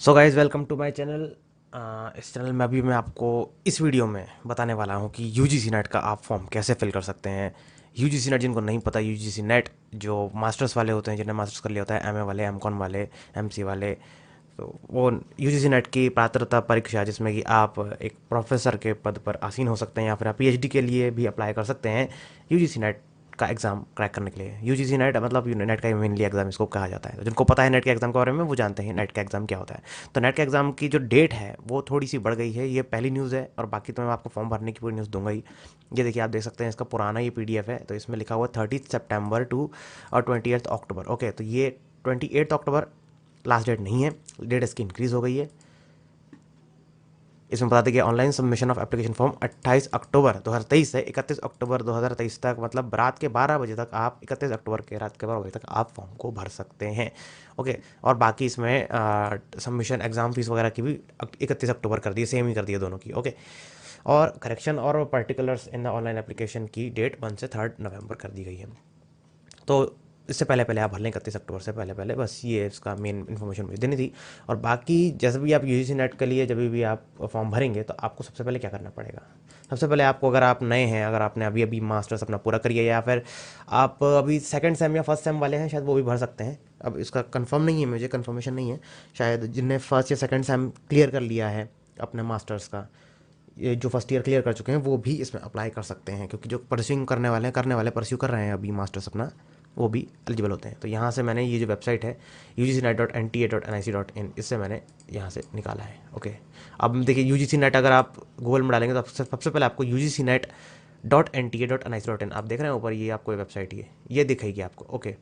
So guys welcome to my channel. इस channel में अभी मैं आपको इस वीडियो में बताने वाला हूँ कि यूजीसी नेट का आप फॉर्म कैसे फिल कर सकते हैं। यूजीसी नेट जिनको नहीं पता, यूजीसी नेट जो मास्टर्स वाले होते हैं, जिन्हें मास्टर्स कर लिया होता है, एमए वाले, एमकॉम वाले, एमसी वाले, तो वो यूजीसी नेट की पात्रता परीक्षा जिसमें कि आप एक प्रोफेसर के पद पर आसीन हो सकते हैं या फिर आप पीएचडी के लिए भी अप्लाई कर सकते हैं यूजीसी नेट का एग्ज़ाम क्रैक करने के लिए। यूजीसी नेट मतलब नेट का मेनली एग्ज़ाम इसको कहा जाता है। तो जिनको पता है नेट के एग्ज़ाम के बारे में वो जानते हैं नेट का एग्ज़ाम क्या होता है। तो नेट के एग्ज़ाम की जो डेट है वो थोड़ी सी बढ़ गई है, ये पहली न्यूज़ है। और बाकी तो मैं आपको फॉर्म भरने की पूरी न्यूज़ दूंगा ही। ये देखिए, आप देख सकते हैं इसका पुराना ये पीडीएफ है। तो इसमें लिखा हुआ 30 सितंबर टू और 28 अक्टूबर। ओके, तो ये 28 अक्टूबर लास्ट डेट नहीं है, डेट इसकी इंक्रीज़ हो गई है। इसमें बता दें कि online submission of application form 28 अक्टूबर 2023 से 31 अक्टूबर 2023 तक, मतलब रात के 12 बजे तक आप 31 अक्टूबर के रात के 12 बजे तक आप फॉर्म को भर सकते हैं। ओके, और बाकी इसमें सबमिशन एग्ज़ाम फीस वगैरह की भी 31 अक्टूबर कर दी, सेम ही कर दिए दोनों की। ओके, और करेक्शन और particulars in the online application की डेट 1 से 3 नवंबर कर दी गई है। तो इससे पहले पहले आप भर लें, 31 अक्टूबर से पहले पहले, बस ये इसका मेन इन्फॉर्मेशन मुझे देनी थी। और बाकी जैसे भी आप यूजीसी नेट के लिए जब भी आप फॉर्म भरेंगे तो आपको सबसे पहले क्या करना पड़ेगा। सबसे पहले आपको, अगर आप नए हैं, अगर आपने अभी अभी मास्टर्स अपना पूरा करिए या फिर आप अभी सेकंड सेम या फर्स्ट सेम वाले हैं, शायद वो भी भर सकते हैं। अब इसका कंफर्म नहीं है, मुझे कंफर्मेशन नहीं है। शायद जिनने फर्स्ट या सेकंड सेम क्लियर कर लिया है अपने मास्टर्स का, ये जो फर्स्ट ईयर क्लियर कर चुके हैं वो भी इसमें अप्लाई कर सकते हैं, क्योंकि जो परस्यूइंग करने वाले परस्यू कर रहे हैं अभी मास्टर्स अपना, वो भी एलिजिबल होते हैं। तो यहाँ से मैंने ये जो वेबसाइट है ugcnet.nta.nic.in, इससे मैंने यहाँ से निकाला है। ओके, अब देखिए यूजीसी नेट अगर आप गूगल में डालेंगे तो सबसे पहले आपको ugcnet.nta.nic.in, आप देख रहे हैं ऊपर, ये आपको वेबसाइट ये दिखेगी आपको। ओके,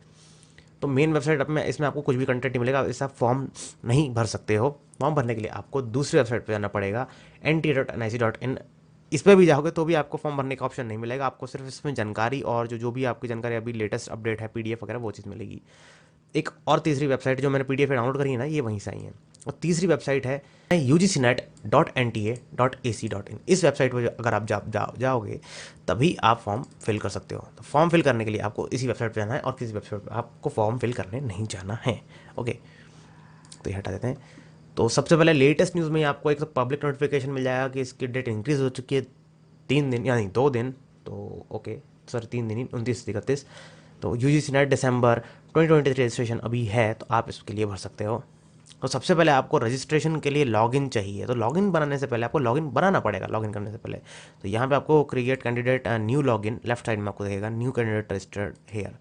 तो मेन वेबसाइट अब में इसमें आपको कुछ भी कंटेंट नहीं मिलेगा, इससे आप फॉर्म नहीं भर सकते हो। फॉर्म भरने के लिए आपको दूसरी वेबसाइट पर जाना पड़ेगा, nta.nic.in। इस पर भी जाओगे तो भी आपको फॉर्म भरने का ऑप्शन नहीं मिलेगा, आपको सिर्फ इसमें जानकारी और जो जो भी आपकी जानकारी अभी लेटेस्ट अपडेट है, पीडीएफ वगैरह, वो चीज़ मिलेगी। एक और तीसरी वेबसाइट जो मैंने पीडीएफ डाउनलोड करी है ना, ये वहीं से आई है। और तीसरी वेबसाइट है ugcnet.nta.ac.in। इस वेबसाइट पर अगर आप जाओगे तभी आप फॉर्म फिल कर सकते हो। तो फॉर्म फिल करने के लिए आपको इसी वेबसाइट पर जाना है और किसी वेबसाइट पर आपको फॉर्म फिल करने नहीं जाना है। ओके, तो ये हटा देते हैं। तो सबसे पहले लेटेस्ट न्यूज़ में आपको एक तो पब्लिक नोटिफिकेशन मिल जाएगा कि इसकी डेट इंक्रीज़ हो चुकी है 3 दिन, यानी 2 दिन। तो ओके, सॉरी 3 दिन ही, 29 31। तो यूजीसी नेट दिसंबर 2023 रजिस्ट्रेशन अभी है, तो आप इसके लिए भर सकते हो। तो सबसे पहले आपको रजिस्ट्रेशन के लिए लॉगिन चाहिए। तो लॉगिन बनाने से पहले आपको लॉगिन बनाना पड़ेगा। लॉगिन करने से पहले तो यहाँ पे आपको create candidate new login, left side में आपको देखेगा न्यू कैंडिडेट रजिस्टर्ड हेयर।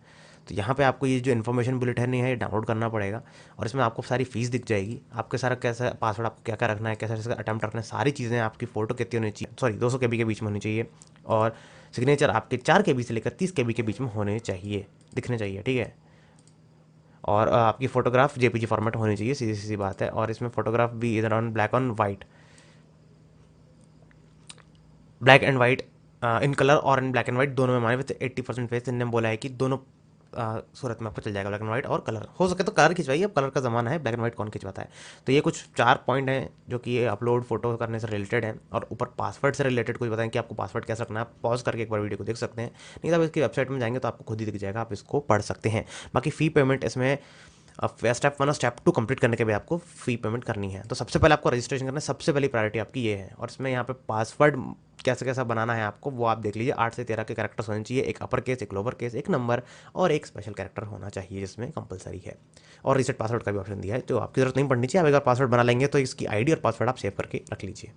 तो यहाँ पे आपको ये जो इन्फॉर्मेशन बुलेटिन है ये डाउनलोड करना पड़ेगा। और इसमें आपको सारी फीस दिख जाएगी, आपके सारा कैसा पासवर्ड, आपको क्या क्या रखना है, कैसा इसका अटैम्प्ट रखना है, सारी चीज़ें, आपकी फ़ोटो कितनी होनी चाहिए, सॉरी 200 KB के बीच में होनी चाहिए। और सिग्नेचर आपके 4 KB से लेकर 30 KB के बीच में होने चाहिए, दिखने चाहिए, ठीक है। और आपकी फ़ोटोग्राफ जेपीजी फॉर्मेट होनी चाहिए, सीधी सीधी बात है। और इसमें फ़ोटोग्राफ भी इधर on black on white, black and white, in colour और इन ब्लैक एंड वाइट दोनों में हमारे विद 80% फेस। इनने बोला है कि दोनों सूरत में आपको चल जाएगा, ब्लैक एंड वाइट और कलर। हो सके तो कलर खिंचवाइए, अब कलर का ज़माना है, ब्लैक एंड वाइट कौन खिंचवाता है। तो ये कुछ 4 पॉइंट हैं जो कि ये अपलोड फोटो करने से रिलेटेड है। और ऊपर पासवर्ड से रिलेटेड कुछ बताएं कि आपको पासवर्ड कैसे रखना है। आप पॉज करके एक बार वीडियो को देख सकते हैं, नहीं तो आप इसकी वेबसाइट में जाएंगे तो आपको खुद ही दिख जाएगा, आप इसको पढ़ सकते हैं। बाकी फ़ी पेमेंट इसमें अब स्टेप 1 और स्टेप 2 कंप्लीट करने के बाद आपको फ़ी पेमेंट करनी है। तो सबसे पहले आपको रजिस्ट्रेशन करना है, सबसे पहली प्रायोरिटी आपकी ये है। और इसमें यहाँ पे पासवर्ड कैसे कैसा बनाना है आपको वो आप देख लीजिए। 8 से 13 के कैरेक्टर्स होने चाहिए, एक अपर केस, एक लोअर केस, एक नंबर और एक स्पेशल कैरेक्टर होना चाहिए, जिसमें कंपलसरी है। और रीसेट पासवर्ड का भी ऑप्शन दिया है, जो आपकी जरूरत नहीं पड़नी चाहिए। आप एक बार पासवर्ड बना लेंगे तो इसकी आईडी और पासवर्ड आप सेव करके रख लीजिए,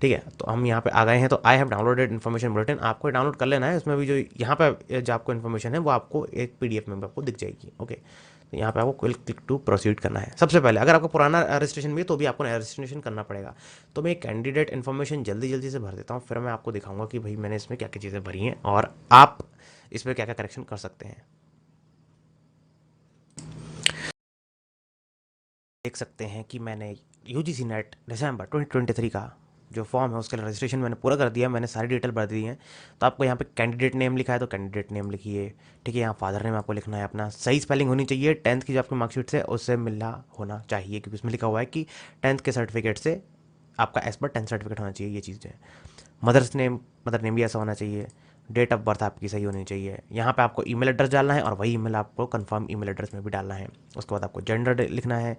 ठीक है। तो हम यहाँ पे आ गए हैं, तो I have downloaded information bulletin, आपको डाउनलोड कर लेना है। उसमें भी जो यहाँ पे जो आपको इन्फॉर्मेशन है वो आपको एक पीडीएफ में आपको दिख जाएगी। ओके, तो यहाँ पे आपको क्लिक टू प्रोसीड करना है। सबसे पहले अगर आपको पुराना रजिस्ट्रेशन भी है तो भी आपको नया रजिस्ट्रेशन करना पड़ेगा। तो मैं कैंडिडेट इन्फॉर्मेशन जल्दी जल्दी से भर देता हूँ, फिर मैं आपको दिखाऊंगा कि भाई मैंने इसमें क्या क्या चीज़ें भरी हैं और आप इसमें क्या क्या करेक्शन कर सकते हैं। देख सकते हैं कि मैंने यूजीसी नेट दिसंबर 2023 का जो फॉर्म है उसका रजिस्ट्रेशन मैंने पूरा कर दिया, मैंने सारी डिटेल भर दी है। तो आपको यहाँ पे कैंडिडेट नेम लिखा है तो कैंडिडेट नेम लिखिए, ठीक है। यहाँ फादर नेम आपको लिखना है अपना, सही स्पेलिंग होनी चाहिए, 10th की जो आपकी मार्कशीट से उससे मिलना होना चाहिए, क्योंकि उसमें लिखा हुआ है कि 10th के सर्टिफिकेट से आपका एज पर 10th सर्टिफिकेट होना चाहिए, ये चीज़ है। मदर नेम भी ऐसा होना चाहिए। डेट ऑफ बर्थ आपकी सही होनी चाहिए। यहाँ पे आपको ईमेल एड्रेस डालना है और वही ईमेल आपको कंफर्म ईमेल एड्रेस में भी डालना है। उसके बाद आपको जेंडर लिखना है,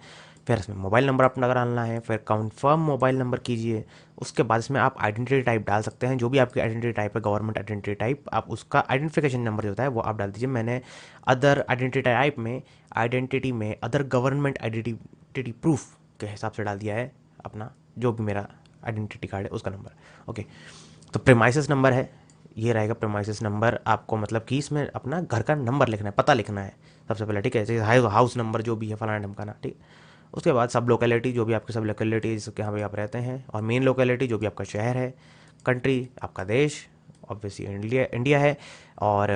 फिर इसमें मोबाइल नंबर अपना डालना है, फिर कंफर्म मोबाइल नंबर कीजिए। उसके बाद इसमें आप आइडेंटिटी टाइप डाल सकते हैं, जो भी आपकी आइडेंटिटी टाइप है, गवर्नमेंट आइडेंटिटी टाइप, आप उसका आइडेंटिफिकेशन नंबर जो होता है वो आप डाल दीजिए। मैंने अदर आइडेंटिटी टाइप में, आइडेंटिटी में अदर गवर्नमेंट आइडेंटिटी प्रूफ के हिसाब से डाल दिया है अपना जो भी मेरा आइडेंटिटी कार्ड है उसका नंबर। ओके, तो प्रेमाइसिस नंबर है, ये रहेगा प्रेमाइसिस नंबर। आपको मतलब कि इसमें अपना घर का नंबर लिखना है, पता लिखना है सबसे पहले, ठीक है, जैसे हाउस नंबर जो भी है फलाना ढमकाना, ठीक। उसके बाद सब लोकेलिटी, जो भी आपकी सब लोकेलिटीज़ यहाँ पे आप रहते हैं, और मेन लोकेलिटी जो भी आपका शहर है, कंट्री आपका देश, ऑब्वियसली इंडिया इंडिया है, और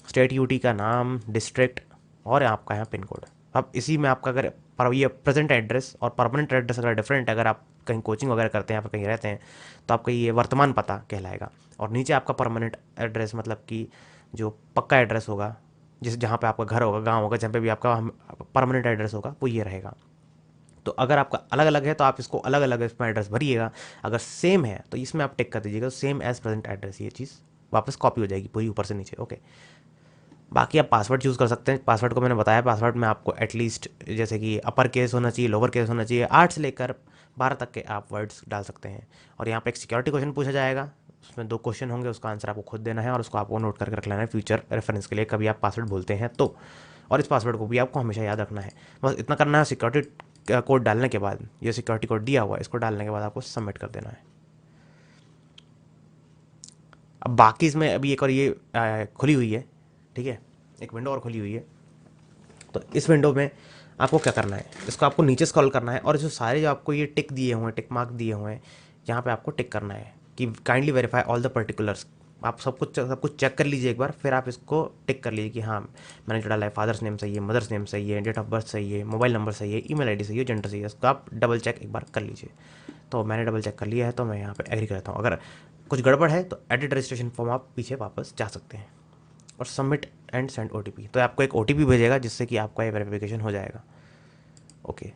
स्टेट यूटी का नाम, डिस्ट्रिक्ट, और आपका यहाँ पिन कोड। अब इसी में आपका अगर पर ये प्रेजेंट एड्रेस और परमानेंट एड्रेस अगर डिफरेंट है, अगर आप कहीं कोचिंग वगैरह करते हैं या फिर कहीं रहते हैं, तो आपका ये वर्तमान पता कहलाएगा। और नीचे आपका परमानेंट एड्रेस, मतलब कि जो पक्का एड्रेस होगा, जिस जहाँ पे आपका घर होगा, गांव होगा, जहाँ पे भी आपका परमानेंट एड्रेस होगा, वो ये रहेगा। तो अगर आपका अलग अलग है तो आप इसको अलग अलग इसमें एड्रेस भरिएगा। अगर सेम है तो इसमें आप टिक कर दीजिएगा, सेम एज प्रेजेंट एड्रेस, ये चीज़ वापस कॉपी हो जाएगी पूरी ऊपर से नीचे। ओके, बाकी आप पासवर्ड चूज़ कर सकते हैं। पासवर्ड को मैंने बताया, पासवर्ड में आपको एटलीस्ट जैसे कि अपर केस होना चाहिए, लोअर केस होना चाहिए, 8 से लेकर 12 तक के आप वर्ड्स डाल सकते हैं। और यहाँ पे एक सिक्योरिटी क्वेश्चन पूछा जाएगा, उसमें 2 क्वेश्चन होंगे, उसका आंसर आपको खुद देना है और उसको आपको नोट करके रख लेना है फ्यूचर रेफरेंस के लिए, कभी आप पासवर्ड भूलते हैं तो। और इस पासवर्ड को भी आपको हमेशा याद रखना है। बस इतना करना है। सिक्योरिटी कोड डालने के बाद, ये सिक्योरिटी कोड दिया हुआ है, इसको डालने के बाद आपको सबमिट कर देना है। अब बाकी इसमें अभी एक और ये खुली हुई है, ठीक है, एक विंडो और खुली हुई है। तो इस विंडो में आपको क्या करना है, इसको आपको नीचे स्क्रॉल करना है, और जो सारे जो आपको ये टिक दिए हुए हैं, टिक मार्क दिए हुए हैं, यहाँ पे आपको टिक करना है कि kindly verify all the particulars. आप सब कुछ चेक कर लीजिए एक बार, फिर आप इसको टिक कर लीजिए कि हाँ मैंने जो डाला है, फादर्स नेम सही है, मदर्स नेम सही है, डेट ऑफ बर्थ सही है, मोबाइल नंबर सही है, ईमेल आईडी सही है, जेंडर सही है, इसको आप डबल चेक एक बार कर लीजिए। तो मैंने डबल चेक कर लिया है, तो मैं यहाँ पे एग्री करता हूँ। अगर कुछ गड़बड़ है तो एडिट रजिस्ट्रेशन फॉर्म आप पीछे वापस जा सकते हैं, और सबमिट एंड सेंड ओटीपी। तो आपको एक ओटीपी भेजेगा जिससे कि आपका ये वेरिफिकेशन हो जाएगा। ओके,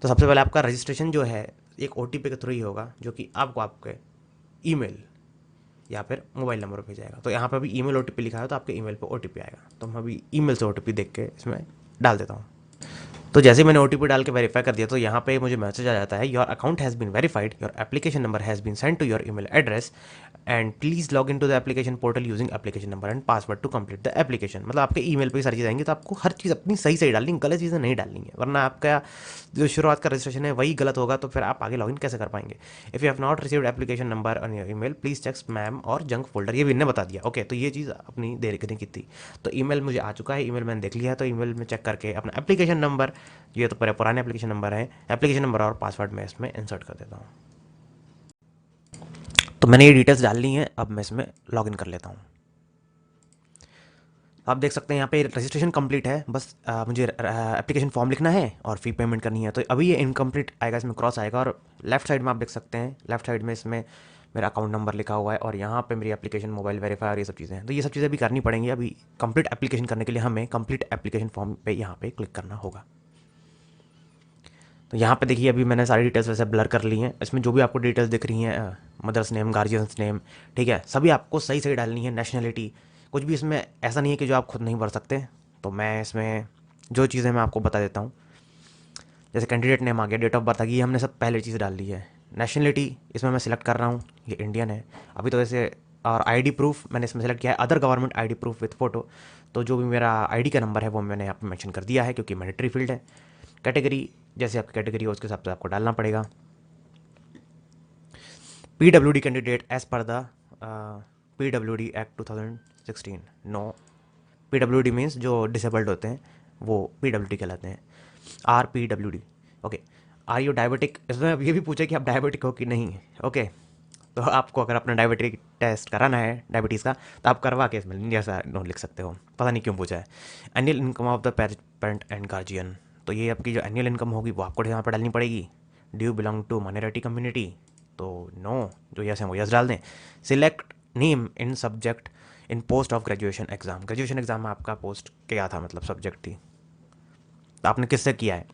तो सबसे पहले आपका रजिस्ट्रेशन जो है एक ओटीपी के थ्रू ही होगा, जो कि आपको आपके ईमेल या फिर मोबाइल नंबर पर भेजाएगा। तो यहाँ पर अभी ईमेल ओटीपी लिखा है, तो आपके ईमेल पे ओटीपी आएगा। तो मैं अभी ईमेल से ओटीपी देख के इसमें डाल देता हूँ। तो जैसे मैंने ओटीपी डाल के वेरीफाई कर दिया, तो यहाँ पे मुझे मैसेज आ जाता है, your account has been verified, your application number has been send to your email address, and please log in to the application portal using application number and password to complete the application. मतलब आपके email पे ही सारी चीज़ आएंगी, तो आपको हर चीज़ अपनी सही सही डालनी, गलत चीज़ें नहीं डालनी है, वरना आपका जो शुरुआत का रजिस्ट्रेशन है वही गलत होगा, तो फिर आप आगे लॉगिन कैसे कर पाएंगे। If you have not received application number on your email please check spam और जंक फोल्डर, ये भी इन्हें बता दिया। ओके, तो ये चीज़ अपनी देर करने की थी। तो ईमेल मुझे आ चुका है, ईमेल मैंने देख लिया है, तो ईमेल में चेक करके अपना एप्लीकेशन नंबर, ये तो पुराने एप्लीकेशन नंबर है, एप्लीकेशन नंबर और पासवर्ड मैं इसमें इंसर्ट कर देता हूँ। तो मैंने ये डिटेल्स डाल ली हैं, अब मैं इसमें लॉगिन कर लेता हूँ। आप देख सकते हैं यहाँ पे रजिस्ट्रेशन कंप्लीट है, बस मुझे एप्लीकेशन फॉर्म लिखना है और फी पेमेंट करनी है। तो अभी ये इनकम्प्लीट आएगा, इसमें क्रॉस आएगा, और लेफ्ट साइड में आप देख सकते हैं, लेफ्ट साइड में इसमें मेरा अकाउंट नंबर लिखा हुआ है, और यहाँ पे मेरी एप्लीकेशन, मोबाइल वेरीफाई और ये सब चीज़ें हैं। तो ये सब चीज़ें भी करनी पड़ेंगी। अभी कंप्लीट एप्लीकेशन करने के लिए हमें कंप्लीट एप्लीकेशन फॉर्म पे यहाँ पे क्लिक करना होगा। तो यहाँ पे देखिए अभी मैंने सारी डिटेल्स वैसे ब्लर कर ली हैं। इसमें जो भी आपको डिटेल्स दिख रही हैं, मदर्स नेम, गार्जियंस नेम, ठीक है, सभी आपको सही सही डालनी है। नेशनलिटी, कुछ भी इसमें ऐसा नहीं है कि जो आप खुद नहीं भर सकते। तो मैं इसमें जो चीज़ें मैं आपको बता देता हूँ, जैसे कैंडिडेट नेम आ गया, डेट ऑफ बर्थ आ गई, ये हमने सब पहले चीज़ डाल ली है। नेशनलिटी इसमें मैं सिलेक्ट कर रहा हूँ, ये इंडियन है अभी तो वैसे। और आईडी प्रूफ मैंने इसमें सेलेक्ट किया है, other government ID proof with photo. तो जो भी मेरा आईडी का नंबर है वो मैंने यहाँ पे मेंशन कर दिया है, क्योंकि मैंडेटरी फील्ड है। कैटेगरी, जैसे आपकी कैटेगरी हो उसके हिसाब से आपको डालना पड़ेगा। PWD candidate as per the PWD act 2016, no. PWD means जो डिसेबल्ड होते हैं वो पीडब्ल्यूडी कहलाते हैं, RPWD। Okay, are you diabetic, इसमें अब ये भी पूछे कि आप डायबिटिक हो कि नहीं। ओके, तो आपको अगर अपना डायबिटिक टेस्ट कराना है डायबिटीज़ का, तो आप करवा के इसमें जैसा नोट लिख सकते हो। पता नहीं क्यों पूछा है। Annual income of the parent and guardian, तो ये आपकी जो एनुअल इनकम होगी वो आपको यहाँ पर डालनी पड़ेगी। Do you belong to minority community, तो नो, जो यस है वो यस डाल दें। Select name in subject in post of graduation exam, graduation exam में आपका पोस्ट क्या था, मतलब सब्जेक्ट थी, तो आपने किससे किया है।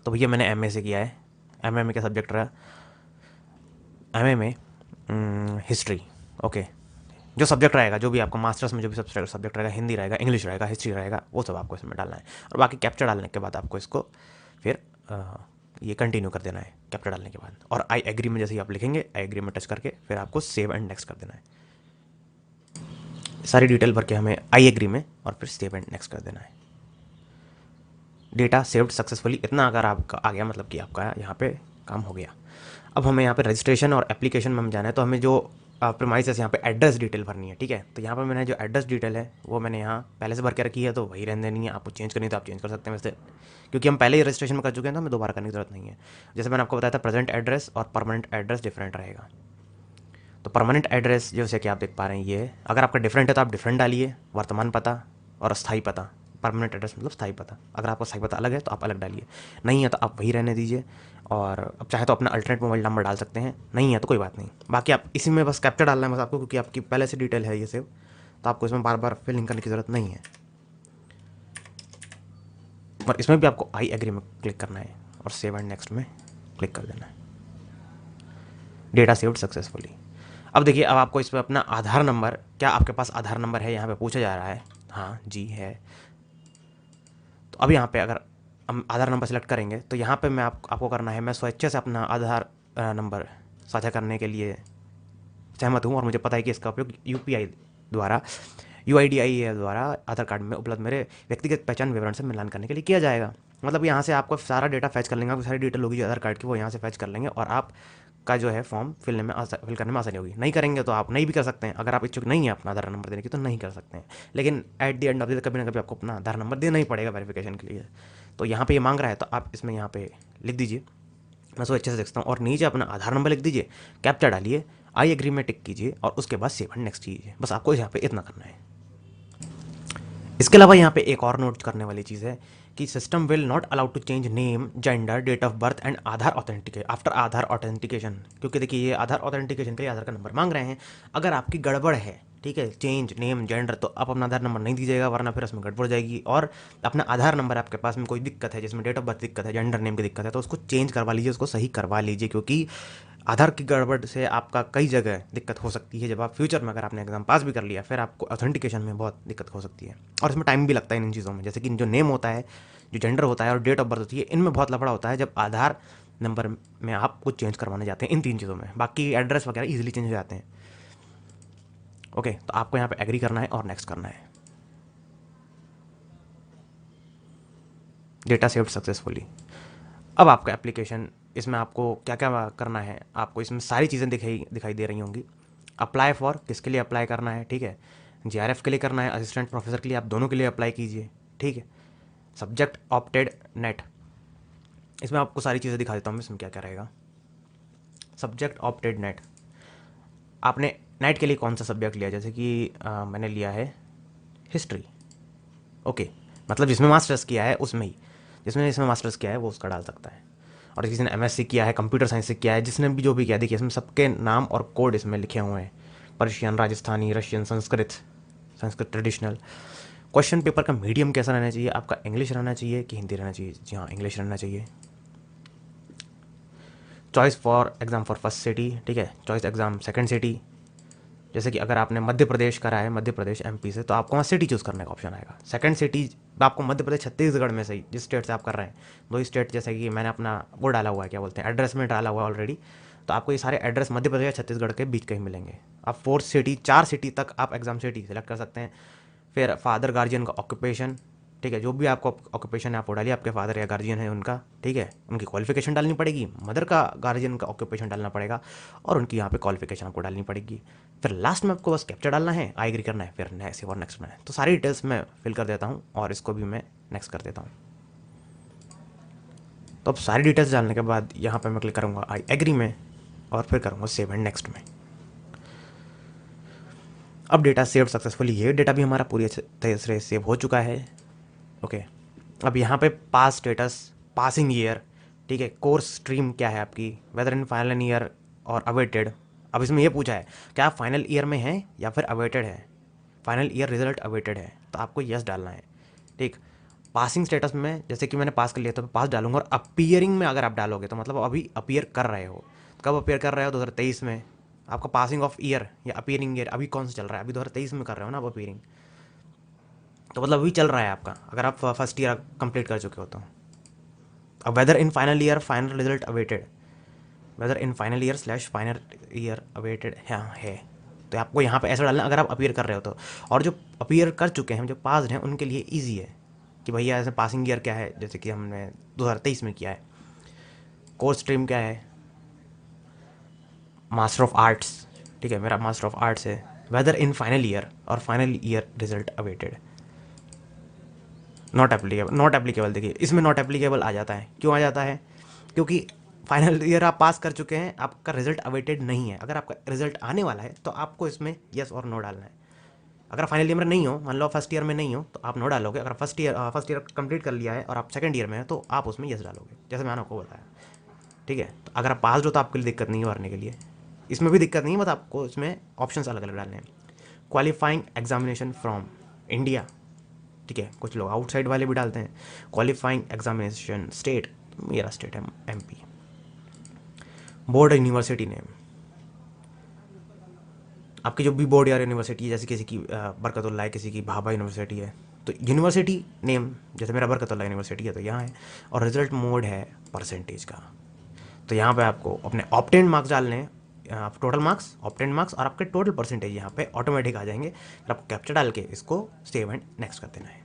तो भैया मैंने एमए से किया है। एमए में क्या सब्जेक्ट रहा, एमए में हिस्ट्री। ओके, जो सब्जेक्ट रहेगा, जो भी आपका मास्टर्स में जो भी सब्जेक्ट रहेगा, हिंदी रहेगा, इंग्लिश रहेगा, हिस्ट्री रहेगा, वो सब आपको इसमें डालना है। और बाकी कैप्चा डालने के बाद आपको इसको फिर ये कंटिन्यू कर देना है कैप्चा डालने के बाद। और आई एग्री में जैसे ही आप लिखेंगे, आई एग्री में टच करके फिर आपको सेव एंड नेक्स्ट कर देना है। सारी डिटेल भर के हमें आई एग्री में और फिर सेव एंड नेक्स्ट कर देना है। डेटा सेव्ड सक्सेसफुली, इतना अगर आपका आ गया मतलब कि आपका यहाँ पे काम हो गया। अब हमें यहाँ पे रजिस्ट्रेशन और एप्लीकेशन में हम जाना है, तो हमें जो प्रीमाइसेस यहाँ पे एड्रेस डिटेल भरनी है, ठीक है। तो यहाँ पर मैंने जो एड्रेस डिटेल है वो मैंने यहाँ पहले से भर के रखी है, तो वही रहने देनी है। आपको चेंज करनी है तो आप चेंज कर सकते हैं वैसे, क्योंकि हम पहले ही रजिस्ट्रेशन में कर चुके हैं तो हमें दोबारा करने की जरूरत नहीं है। जैसे मैंने आपको बताया था, प्रेजेंट एड्रेस और परमानेंट एड्रेस डिफरेंट रहेगा। तो परमानेंट एड्रेस जैसे कि आप देख पा रहे हैं, ये अगर आपका डिफरेंट है तो आप डिफरेंट डालिए, वर्तमान पता और स्थायी पता। परमानेंट एड्रेस मतलब स्थायी पता। अगर आपका स्थायी पता अलग है तो आप अलग डालिए, नहीं है तो आप वही रहने दीजिए। और अब चाहे तो अपना अल्टरनेट मोबाइल नंबर डाल सकते हैं, नहीं है तो कोई बात नहीं। बाकी आप इसी में बस कैप्चा डालना है बस आपको, क्योंकि आपकी पहले से डिटेल है ये सेव, तो आपको इसमें बार बार फिलिंग करने की ज़रूरत नहीं है। और इसमें भी आपको आई एग्री में क्लिक करना है और सेव एंड नेक्स्ट में क्लिक कर देना है। Data saved successfully. अब देखिए, अब आपको इसमें अपना आधार नंबर, क्या आपके पास आधार नंबर है, यहाँ पे पूछा जा रहा है। हाँ जी है। तो अब यहाँ पे अगर हम आधार नंबर सेलेक्ट करेंगे तो यहाँ पे मैं आपको करना है, मैं स्वेच्छा से अपना आधार नंबर साझा करने के लिए सहमत हूँ, और मुझे पता है कि इसका उपयोग यूपीआई द्वारा, यूआईडीआई द्वारा आधार कार्ड में उपलब्ध मेरे व्यक्तिगत पहचान विवरण से मिलान करने के लिए किया जाएगा। मतलब यहाँ से आपको सारा डेटा फैच कर लेंगे, आपकी सारी डिटेल होगी जो आधार कार्ड की, वो यहाँ से फैच कर लेंगे और आप का जो है फॉर्म फिल करने में आसानी होगी। नहीं करेंगे तो आप नहीं भी कर सकते हैं, अगर आप इच्छुक नहीं है अपना आधार नंबर देने की तो नहीं कर सकते हैं, लेकिन at the end of the कभी ना कभी आपको अपना आधार नंबर देना ही पड़ेगा वेरिफिकेशन के लिए। तो यहाँ पे ये मांग रहा है तो आप इसमें यहाँ पे लिख दीजिए, मैं उसको अच्छे से देखता हूँ, और नीचे अपना आधार नंबर लिख दीजिए, कैप्चा डालिए, आई एग्री में टिक कीजिए और उसके बाद सेव एंड नेक्स्ट कीजिए। बस आपको यहाँ पे इतना करना है। इसके अलावा यहाँ पे एक और नोट करने वाली चीज़ है कि system will not allowed to change name, gender, date of birth and Aadhaar authentication after Aadhaar authentication. क्योंकि देखिए, ये आधार ऑथेंटिकेशन के लिए आधार का नंबर मांग रहे हैं। अगर आपकी गड़बड़ है, ठीक है, चेंज नेम जेंडर, तो आप अपना आधार नंबर नहीं दीजिएगा, वरना फिर उसमें गड़बड़ जाएगी। और अपना आधार नंबर आपके पास में कोई दिक्कत है, जिसमें डेट ऑफ बर्थ दिक्कत है, जेंडर नेम की दिक्कत है, तो उसको चेंज करवा लीजिए, उसको सही करवा लीजिए, क्योंकि आधार की गड़बड़ से आपका कई जगह दिक्कत हो सकती है। जब आप फ्यूचर में अगर आपने एग्जाम पास भी कर लिया, फिर आपको ऑथेंटिकेशन में बहुत दिक्कत हो सकती है, और इसमें टाइम भी लगता है इन चीज़ों में। जैसे कि जो नेम होता है, जो जेंडर होता है और डेट ऑफ बर्थ होती है, इनमें बहुत लफड़ा होता है जब आधार नंबर में आप कुछ चेंज करवाने जाते हैं इन तीन चीज़ों में। बाकी एड्रेस वगैरह ईजिली चेंज हो जाते हैं। ओके, तो आपको यहाँ पे एग्री करना है और नेक्स्ट करना है। Data saved successfully. अब आपका एप्लीकेशन, इसमें आपको क्या क्या करना है, आपको इसमें सारी चीज़ें दिखाई दे रही होंगी। अप्लाई फॉर, किसके लिए अप्लाई करना है, ठीक है। जीआरएफ के लिए करना है, असिस्टेंट प्रोफेसर के लिए, आप दोनों के लिए अप्लाई कीजिए, ठीक है। सब्जेक्ट ऑप्टेड नेट, इसमें आपको सारी चीज़ें दिखा देता हूँ मैं, इसमें क्या क्या रहेगा। सब्जेक्ट ऑप्टेड नेट, आपने नेट के लिए कौन सा सब्जेक्ट लिया, जैसे कि मैंने लिया है हिस्ट्री। ओके, मतलब जिसमें मास्टर्स किया है उसमें ही, जिसमें इसमें मास्टर्स किया है वो उसका डाल सकता है। और किसी ने एमएससी किया है, कंप्यूटर साइंस से किया है, जिसने भी जो भी किया, देखिए इसमें सबके नाम और कोड इसमें लिखे हुए हैं। Persian, Rajasthani, Russian, Sanskrit, Sanskrit traditional. Question paper का मीडियम कैसा रहना चाहिए, आपका इंग्लिश रहना चाहिए कि हिंदी रहना चाहिए, जी हाँ इंग्लिश रहना चाहिए। Choice for exam for first city, ठीक है, चॉइस एग्ज़ाम सेकंड सिटी। जैसे कि अगर आपने मध्य प्रदेश करा है, मध्य प्रदेश एमपी से, तो आपको वहाँ सिटी चूज़ करने का ऑप्शन आएगा। सेकंड सिटी आपको मध्य प्रदेश छत्तीसगढ़ में से ही, जिस स्टेट से आप कर रहे हैं, दो स्टेट, जैसे कि मैंने अपना वो डाला हुआ है, क्या बोलते हैं, एड्रेस में डाला हुआ है ऑलरेडी, तो आपको ये सारे एड्रेस मध्य प्रदेश या छत्तीसगढ़ के बीच के ही मिलेंगे। आप फोर्थ सिटी, 4 सिटी तक आप एग्जाम सिटी सेलेक्ट कर सकते हैं। फिर फादर गार्जियन का ऑक्यूपेशन, ठीक है, जो भी आपको ऑक्यूपेशन है आप वो डालिए, आपके फादर या गार्जियन है उनका, ठीक है, उनकी क्वालिफिकेशन डालनी पड़ेगी, मदर का गार्जियन का ऑक्यूपेशन डालना पड़ेगा, और उनकी यहाँ पे क्वालिफिकेशन आपको डालनी पड़ेगी। फिर लास्ट में आपको बस कैप्चर डालना है, आई एग्री करना है, फिर नेक्स्ट और नेक्स्ट में है। तो सारी डिटेल्स मैं फिल कर देता हूँ और इसको भी मैं नेक्स्ट कर देता हूँ। तो अब सारी डिटेल्स डालने के बाद यहाँ पे मैं क्लिक करूँगा आई एग्री में और फिर करूँगा सेव एंड नेक्स्ट में। अब डेटा सेव सक्सेसफुली, ये डेटा भी हमारा पूरी तरह से सेव हो चुका है। ओके, अब यहाँ पे पास स्टेटस, पासिंग ईयर, ठीक है, कोर्स स्ट्रीम क्या है आपकी, वेदर इन फाइनल ईयर और अवेटेड। अब इसमें ये पूछा है क्या आप फाइनल ईयर में हैं या फिर अवेटेड है, फाइनल ईयर रिजल्ट अवेटेड है, तो आपको यस डालना है, ठीक। पासिंग स्टेटस में जैसे कि मैंने पास कर लिया तो मैं पास डालूंगा, और अपीयरिंग में अगर आप डालोगे तो मतलब अभी अपीयर कर रहे हो। कब अपीयर कर रहे हो, 2023 में, आपका पासिंग ऑफ ईयर या अपीयरिंग ईयर अभी कौन सा चल रहा है, अभी 2023 में कर रहे हो ना आप अपीयरिंग, तो मतलब अभी चल रहा है आपका, अगर आप फर्स्ट ईयर कंप्लीट कर चुके हो तो। अब whether in final year final result awaited, whether in final year slash final year awaited है, तो आपको यहाँ पे ऐसा डालना अगर आप अपीयर कर रहे हो तो। और जो अपीयर कर चुके हैं, जो पास्ड हैं, उनके लिए ईजी है कि भैया ऐसे पासिंग ईयर क्या है, जैसे कि हमने 2023 में किया है। कोर्स स्ट्रीम क्या है, मास्टर ऑफ आर्ट्स, ठीक है, मेरा मास्टर ऑफ आर्ट्स है। वेदर इन फाइनल ईयर और final year result awaited, not applicable, not applicable. देखिए इसमें नॉट एप्लीकेबल आ जाता है, क्यों आ जाता है, क्योंकि फाइनल ईयर आप पास कर चुके हैं, आपका रिजल्ट अवेटेड नहीं है। अगर आपका रिजल्ट आने वाला है तो आपको इसमें येस और नो डालना है। अगर फाइनल ईयर में नहीं हो, मान लो फर्स्ट ईयर में नहीं हो, तो आप नो डालोगे। अगर फर्स्ट ईयर कंप्लीट कर लिया है और आप सेकंड ईयर में है तो आप उसमें येस डालोगे, जैसे मैंने आपको बताया, ठीक है। तो अगर आप पास हो तो आपके लिए दिक्कत नहीं है भरने के लिए, इसमें भी दिक्कत नहीं है, बस आपको इसमें ऑप्शन अलग अलग डालने हैं। क्वालिफाइंग एग्जामिनेशन फ्रॉम इंडिया, ठीक है, कुछ लोग आउटसाइड वाले भी डालते हैं। क्वालिफाइंग एग्जामिनेशन स्टेट, मेरा स्टेट है MP। बोर्ड यूनिवर्सिटी नेम, आपकी जो भी बोर्ड या यूनिवर्सिटी है, जैसे किसी की बरकतुल्लाह है, किसी की भाभा यूनिवर्सिटी है, तो यूनिवर्सिटी नेम, जैसे मेरा बरकतुल्लाह यूनिवर्सिटी है तो यहाँ है। और रिजल्ट मोड है परसेंटेज का, तो यहाँ पे आपको अपने ऑप्टेंड मार्क्स डालने हैं, आप टोटल मार्क्स, ऑप्टेंड मार्क्स और आपके टोटल परसेंटेज यहाँ पे ऑटोमेटिक आ जाएंगे। फिर आपको कैप्चर डाल के इसको सेव एंड नेक्स्ट कर देना है।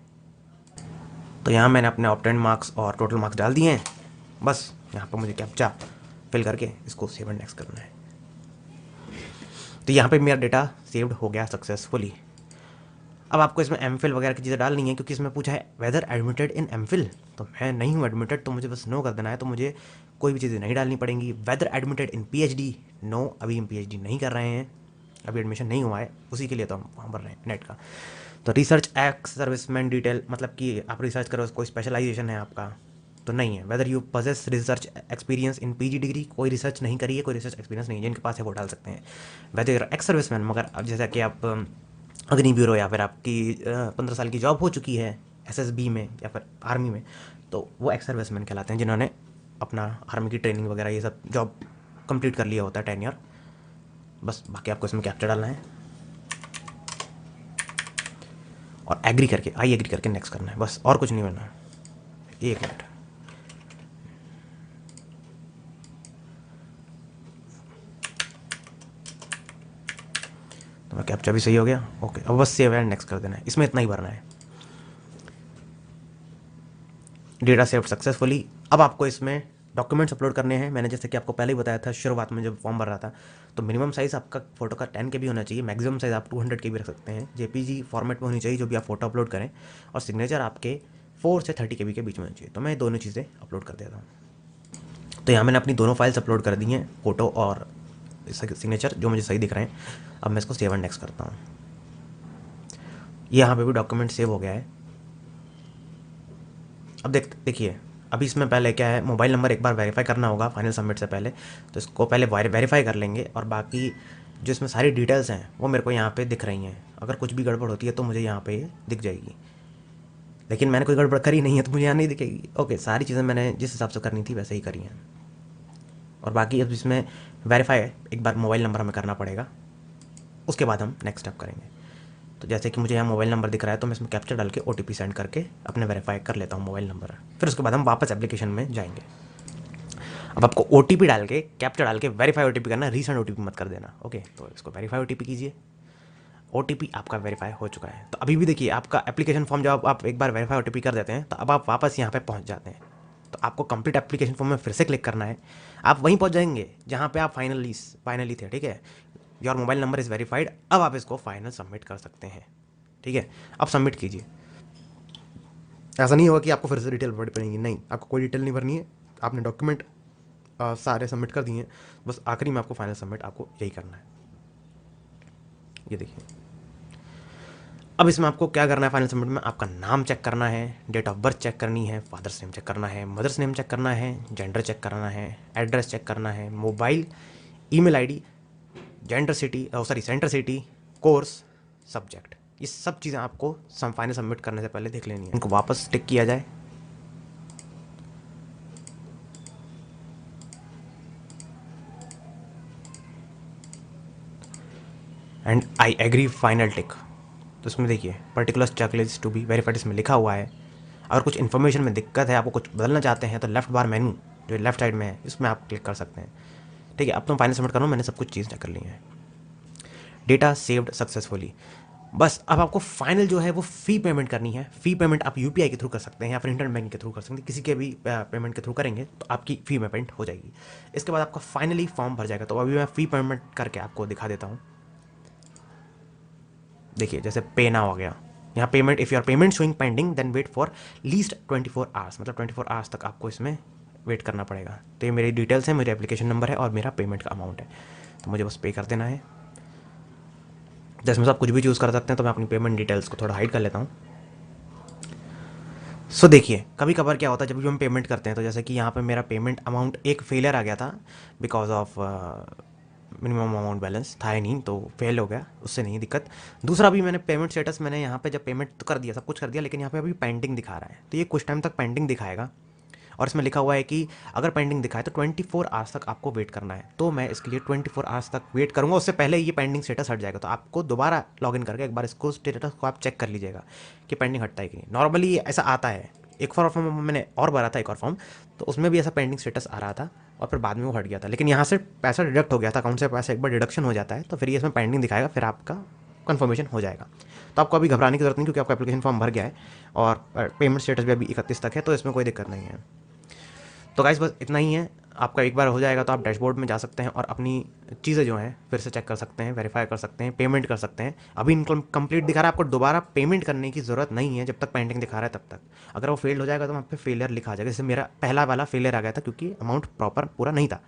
तो यहाँ मैंने अपने ऑप्टेंड मार्क्स और टोटल मार्क्स डाल दिए हैं, बस यहाँ पर मुझे कैप्चा फिल करके इसको सेव एंड नेक्स्ट करना है। तो यहाँ पे मेरा डेटा सेव्ड हो गया सक्सेसफुली। अब आपको इसमें MPhil वगैरह की चीज़ें डालनी है, क्योंकि इसमें पूछा है वेदर एडमिटेड इन MPhil, तो मैं नहीं हूँ एडमिटेड, तो मुझे बस नो कर देना है, तो मुझे कोई भी चीज़ें नहीं डालनी पड़ेंगी। Whether admitted in PhD, no, अभी हम PhD नहीं कर रहे हैं, अभी एडमिशन नहीं हुआ है, उसी के लिए तो हम वहाँ भर रहे हैं नेट का। तो रिसर्च एक्स सर्विसमैन डिटेल, मतलब कि आप रिसर्च करो, कोई स्पेशलाइजेशन है आपका तो नहीं है। Whether you possess research experience in PG degree, कोई रिसर्च नहीं करी है, कोई रिसर्च एक्सपीरियंस नहीं है, जिनके पास है वो डाल सकते हैं। वेदर एक्स सर्विसमैन, मगर अब जैसा कि आप अग्नि ब्यूरो या फिर आपकी 15 साल की जॉब हो चुकी है SSB में या फिर आर्मी में, तो वो एक्स सर्विसमैन कहलाते हैं, जिन्होंने अपना आर्मी की ट्रेनिंग वगैरह ये सब जॉब कंप्लीट कर लिया होता है 10 ईयर। बस बाकी आपको इसमें कैप्चर डालना है और एग्री करके, आई एग्री करके नेक्स्ट करना है, बस और कुछ नहीं करना है। एक मिनट, तो कैप्चा भी सही हो गया, ओके। अब बस सेव एंड नेक्स्ट कर देना है, इसमें इतना ही भरना है। Data save successfully. अब आपको इसमें डॉक्यूमेंट्स अपलोड करने हैं। मैंने जैसे कि आपको पहले ही बताया था शुरुआत में जब फॉर्म भर रहा था, तो मिनिमम साइज़ आपका फोटो का 10 KB होना चाहिए, मैक्सिमम साइज़ आप 200 KB रख सकते हैं। JPG फॉर्मेट में होनी चाहिए जो भी आप फोटो अपलोड करें, और सिग्नेचर आपके 4 से 30 KB के बीच में होनी चाहिए। तो मैं दोनों चीज़ें अपलोड कर देता हूँ। तो यहाँ मैंने अपनी दोनों फाइल्स अपलोड कर दी हैं, फ़ोटो और सिग्नेचर, जो मुझे सही दिख रहे हैं। अब मैं इसको सेव एंड नेक्स्ट करता हूँ। यहाँ पे भी डॉक्यूमेंट सेव हो गया है। अब देखिए, अभी इसमें पहले क्या है, मोबाइल नंबर एक बार वेरीफाई करना होगा फाइनल सबमिट से पहले, तो इसको पहले वेरीफाई कर लेंगे, और बाकी जो इसमें सारी डिटेल्स हैं वो मेरे को यहाँ पे दिख रही हैं। अगर कुछ भी गड़बड़ होती है तो मुझे यहाँ पे दिख जाएगी, लेकिन मैंने कोई गड़बड़ करी नहीं है तो मुझे यहाँ नहीं दिखेगी। ओके, सारी चीज़ें मैंने जिस हिसाब से करनी थी वैसे ही करी हैं। और बाकी अब इसमें वेरीफाई एक बार मोबाइल नंबर हमें करना पड़ेगा, उसके बाद हम नेक्स्ट स्टेप करेंगे। तो जैसे कि मुझे यहाँ मोबाइल नंबर दिख रहा है, तो मैं इसमें कैप्चर डाल के OTP सेंड करके अपने वेरीफाई कर लेता हूँ मोबाइल नंबर। फिर उसके बाद हम वापस एप्लीकेशन में जाएंगे। अब आपको OTP डाल के, कैप्चर डाल के वेरीफाई OTP करना, रीसेंट OTP मत कर देना। ओके, तो इसको वेरीफाई OTP कीजिए। OTP आपका वेरीफाई हो चुका है। तो अभी भी देखिए, आपका एप्लीकेशन फॉर्म जब आप एक बार वेरीफाई OTP कर देते हैं, तो अब आप वापस यहाँ पे पहुँच जाते हैं। तो आपको कंप्लीट एप्लीकेशन फॉर्म में फिर से क्लिक करना है। आप वहीं पहुँच जाएंगे जहाँ पे आप फाइनली थे, ठीक है। Your mobile number is verified. अब आप इसको फाइनल सबमिट कर सकते हैं, ठीक है। अब सबमिट कीजिए। ऐसा नहीं होगा कि आपको फिर से डिटेल भरनी पड़ेगी, नहीं, आपको कोई डिटेल नहीं भरनी है। आपने डॉक्यूमेंट सारे सबमिट कर दिए हैं, बस आखिरी में आपको फाइनल सबमिट आपको यही करना है। ये देखिए, अब इसमें आपको क्या करना है, फाइनल सबमिट में आपका नाम चेक करना है, डेट ऑफ बर्थ चेक करनी है, फादर्स नेम चेक करना है, मदर्स नेम चेक करना है, जेंडर चेक करना है, एड्रेस चेक करना है, mobile, email ID, centre city, course, subject. ये सब चीज़ें आपको फाइनल सबमिट करने से पहले देख लेनी है। इनको वापस टिक किया जाए। And I agree final tick. तो इसमें देखिए particular checklist to be verified इसमें लिखा हुआ है। अगर कुछ इन्फॉर्मेशन में दिक्कत है, आपको कुछ बदलना चाहते हैं, तो लेफ्ट बार मेनू जो लेफ्ट साइड में है इसमें आप क्लिक कर सकते हैं। ठीक है, अब तो फाइनल सबमिट कर रहा हूँ, मैंने सब कुछ चीज़ें कर ली हैं। Data saved successfully. बस अब आपको फाइनल जो है वो फ़ी पेमेंट करनी है। फ़ी पेमेंट आप यूपीआई के थ्रू कर सकते हैं या फिर इंटरनेट बैंकिंग के थ्रू कर सकते हैं, किसी के भी पेमेंट के थ्रू करेंगे तो आपकी फ़ी पेमेंट हो जाएगी। इसके बाद आपका फाइनली फॉर्म भर जाएगा। तो अभी मैं फ़ी पेमेंट करके आपको दिखा देता हूँ। देखिए जैसे पे ना हो गया यहाँ payment, if your payment showing pending then wait for least 24 hours, मतलब 24 आवर्स तक आपको इसमें वेट करना पड़ेगा। तो ये मेरी डिटेल्स है, मेरे एप्लीकेशन नंबर है और मेरा पेमेंट का अमाउंट है, तो मुझे बस पे कर देना है। जैसे में आप कुछ भी चूज़ कर सकते हैं, तो मैं अपनी पेमेंट डिटेल्स को थोड़ा हाइड कर लेता हूँ। सो देखिए कभी कभार क्या होता है जब भी हम पेमेंट करते हैं, तो जैसे कि यहाँ पे मेरा पेमेंट अमाउंट एक फेलियर आ गया था because of minimum amount balance था ही नहीं, तो फेल हो गया, उससे नहीं दिक्कत। दूसरा भी मैंने पेमेंट स्टेटस मैंने यहाँ पे जब पेमेंट तो कर दिया, सब कुछ कर दिया, लेकिन यहाँ पे अभी पेंडिंग दिखा रहा है, तो ये कुछ टाइम तक पेंडिंग दिखाएगा। और इसमें लिखा हुआ है कि अगर पेंडिंग दिखाए तो 24 आवर्स तक आपको वेट करना है। तो मैं इसके लिए 24 आवर्स तक वेट करूंगा, उससे पहले ये पेंडिंग स्टेटस हट जाएगा। तो आपको दोबारा लॉगिन करके एक बार इसको स्टेटस को आप चेक कर लीजिएगा कि पेंडिंग हटता है कि नहीं। नॉर्मली ऐसा आता है। एक फॉर्म मैंने और भरा था, एक और फॉर्म, तो उसमें भी ऐसा पेंडिंग स्टेटस आ रहा था और फिर बाद में वो हट गया था। लेकिन यहाँ से पैसा डिडक्ट हो गया था, अकाउंट से पैसा एक बार डिडक्शन हो जाता है तो फिर ये इसमें पेंडिंग दिखाएगा, फिर आपका कन्फर्मेशन हो जाएगा। तो आपको अभी घबराने की जरूरत नहीं, क्योंकि आपका एप्लीकेशन फॉर्म भर गया है और पेमेंट स्टेटस भी अभी 31 तक है, तो इसमें कोई दिक्कत नहीं है। तो गाइस बस इतना ही है। आपका एक बार हो जाएगा तो आप डैशबोर्ड में जा सकते हैं और अपनी चीज़ें जो हैं फिर से चेक कर सकते हैं, वेरीफाई कर सकते हैं, पेमेंट कर सकते हैं। अभी इनकम कंप्लीट दिखा रहा है, आपको दोबारा पेमेंट करने की ज़रूरत नहीं है जब तक पेंडिंग दिखा रहा है तब तक। अगर वो फेल्ड हो जाएगा तो वहाँ पे फेलियर लिखा आ जाएगा। जैसे मेरा पहला वाला फेलियर आ गया था क्योंकि अमाउंट प्रॉपर पूरा नहीं था।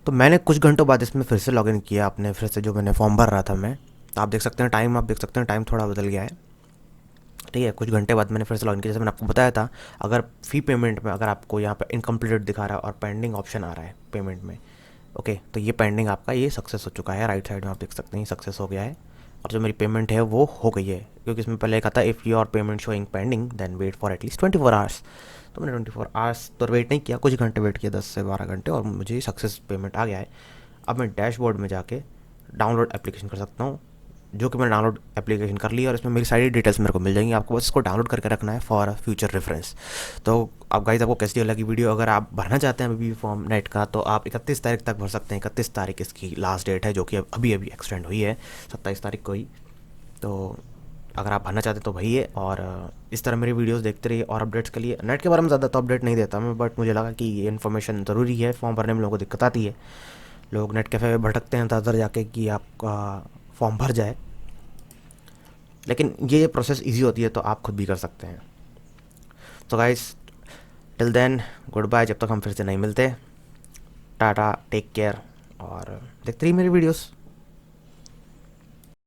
तो मैंने कुछ घंटों बाद इसमें फिर से लॉगिन किया अपने, फिर से जो मैंने फॉर्म भर रहा था मैं, तो आप देख सकते हैं टाइम, आप देख सकते हैं टाइम थोड़ा बदल गया है। ठीक है, कुछ घंटे बाद मैंने फिर से लॉगिन किया। जैसे मैंने आपको बताया था, अगर फ़ी पेमेंट में अगर आपको यहाँ पे इनकम्प्लीटेड दिखा रहा है और पेंडिंग ऑप्शन आ रहा है पेमेंट में, ओके, तो ये पेंडिंग आपका ये सक्सेस हो चुका है। राइट साइड में आप देख सकते हैं सक्सेस हो गया है और जो मेरी पेमेंट है वो हो गई है। क्योंकि इसमें पहले कहा था if your payment showing pending then wait for at least 24 hours. तो मैंने 24 आवर्स तो वेट नहीं किया, कुछ घंटे वेट किया, 10 से 12 घंटे, और मुझे सक्सेस पेमेंट आ गया है। अब मैं डैशबोर्ड में जाके डाउनलोड एप्लीकेशन कर सकता हूँ, जो कि मैंने डाउनलोड एप्लीकेशन कर लिया और इसमें मेरी सारी डिटेल्स मेरे को मिल जाएंगी। आपको बस इसको डाउनलोड करके रखना है फॉर फ्यूचर रेफरेंस। तो अब गाइस आपको कैसी लगी वीडियो? अगर आप भरना चाहते हैं अभी भी फॉर्म नेट का, तो आप 31 तारीख तक भर सकते हैं। 31 तारीख इसकी लास्ट डेट है, जो कि अभी अभी एक्सटेंड हुई है 27 तारीख को ही। तो अगर आप भरना चाहते हैं तो भरिए, और इस तरह मेरी वीडियोस देखते रहिए। और अपडेट्स के लिए नेट के बारे में ज़्यादा तो अपडेट नहीं देता मैं, बट मुझे लगा कि ये इन्फॉर्मेशन ज़रूरी है। फॉर्म भरने में लोगों को दिक्कत आती है, लोग नेट कैफ़े में भटकते हैं दर जाके कि आपका फॉर्म भर जाए, लेकिन ये प्रोसेस इजी होती है तो आप खुद भी कर सकते हैं। तो guys till then goodbye, जब तक हम फिर से नहीं मिलते। टाटा, टेक केयर, और देखते रहिए मेरी वीडियोस।